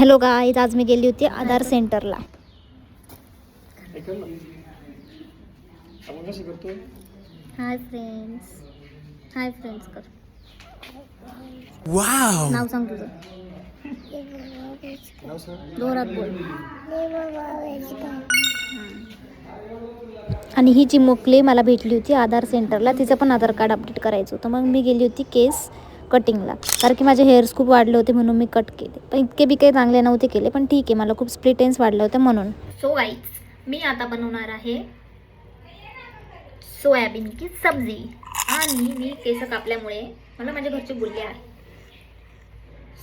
Hello guys, आज मी गेली होती आधार सेंटरला. हाय फ्रेंड्स, हाय फ्रेंड्स कर. वाव, नाव सांग तुझं. जोरात बोल. आणि ही जी मोकली मला भेटली होती आधार सेंटरला, तिचं पण आधार कार्ड अपडेट करायचं होतं. मग मी गेली होती केस कटिंगला, कारण की माझे हेअर्स खूप वाढले होते म्हणून मी कट केले. पण इतके बी काही चांगले नव्हते केले, पण ठीक आहे, मला खूप स्प्लिट एंड्स वाढले होते म्हणून. सो गाईज, मी आता बनवणार आहे सोयाबीनची सब्जी. आणि मी केस कापल्यामुळे मला माझ्या घरचे बोलले आहे,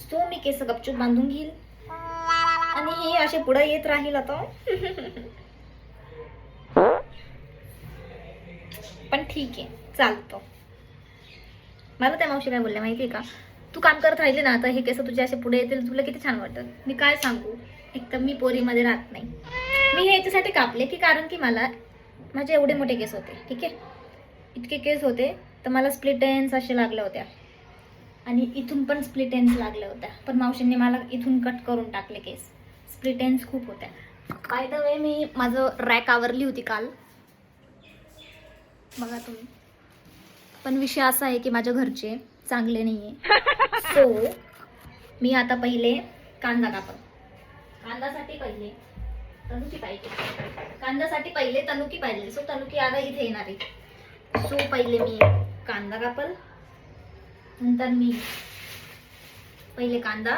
सो मी केस गपचूप बांधून घेईल आणि हे असे पुढे येत राहील आता. पण ठीक आहे, चालतो. मला त्या मावशी काय बोलल्या माहिती आहे का, तू काम करत राहिली ना, आता हे केस तुझे असे पुढे येतील, तुला किती छान वाटतं. मी काय सांगू, एक तर मी पोरीमध्ये राहत नाही. मी हे याच्यासाठी कापले की कारण की मला माझे एवढे मोठे केस होते, ठीक आहे, इतके केस होते, तर मला स्प्लिट एंड्स असे लागल्या होत्या आणि इथून पण स्प्लिट एंड्स लागल्या होत्या. पण मावशींनी मला इथून कट करून टाकले केस. स्प्लिट एंड्स खूप होत्या. बाय द वे, मी माझं रॅक आवरली होती काल, बघा तुम्ही. पण विषय असा आहे की माझ्या घरचे चांगले नाही आहे. सो मी आता पहिले कांदा कापत. कांद्यासाठी पहिले तनुकी पाहिजे. सो तनुकी आता इथे येणार आहे. सो पहिले मी कांदा कापल, नंतर मी पहिले कांदा,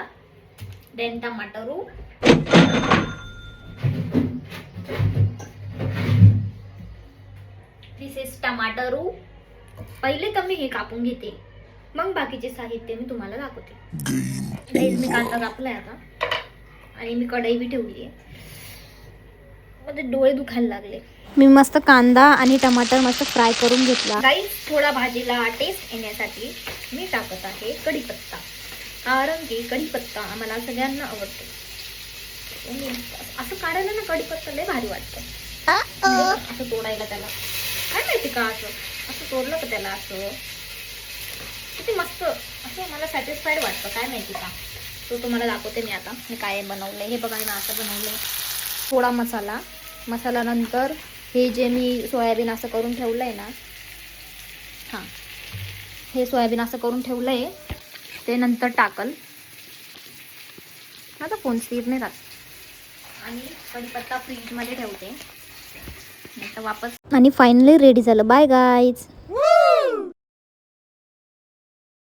देन टमाटरू, दिस इज टमाटरू. पहिले तर मी हे कापून घेते, मग बाकीचे साहित्य मी तुम्हाला दाखवते. मी कांदा कापलाय आता आणि मी कढई बी ठेवली आहे. माझे डोळे दुखायला लागले. मी मस्त कांदा आणि टमाटर मस्त फ्राय करून घेतला. गाईस, थोडा भाजीला टेस्ट येण्यासाठी मी टाकत आहे कढीपत्ता, कारण की कढीपत्ता आम्हाला सगळ्यांना आवडतो. असं काढायला ना कढीपत्ता लय भारी वाटतं. असं तोडायला त्याला काय माहिती का, असं तोडलं का त्याला असं किती मस्त, असं मला सॅटिस्फाईड वाटतं, काय माहिती का. तो तुम्हाला दाखवते मी आता मी काय बनवलंय. हे बघा ना, असं बनवलंय. थोडा मसाला नंतर हे जे मी सोयाबीन असं करून ठेवलंय ना, हां, हे सोयाबीन असं करून ठेवलंय, ते नंतर टाकल. आता फोन स्लीप नाही राहत. आणि कढीपत्ता फ्रीजमध्ये ठेवते, नंतर वापस. आणि फायनली रेडी झालं. Bye guys.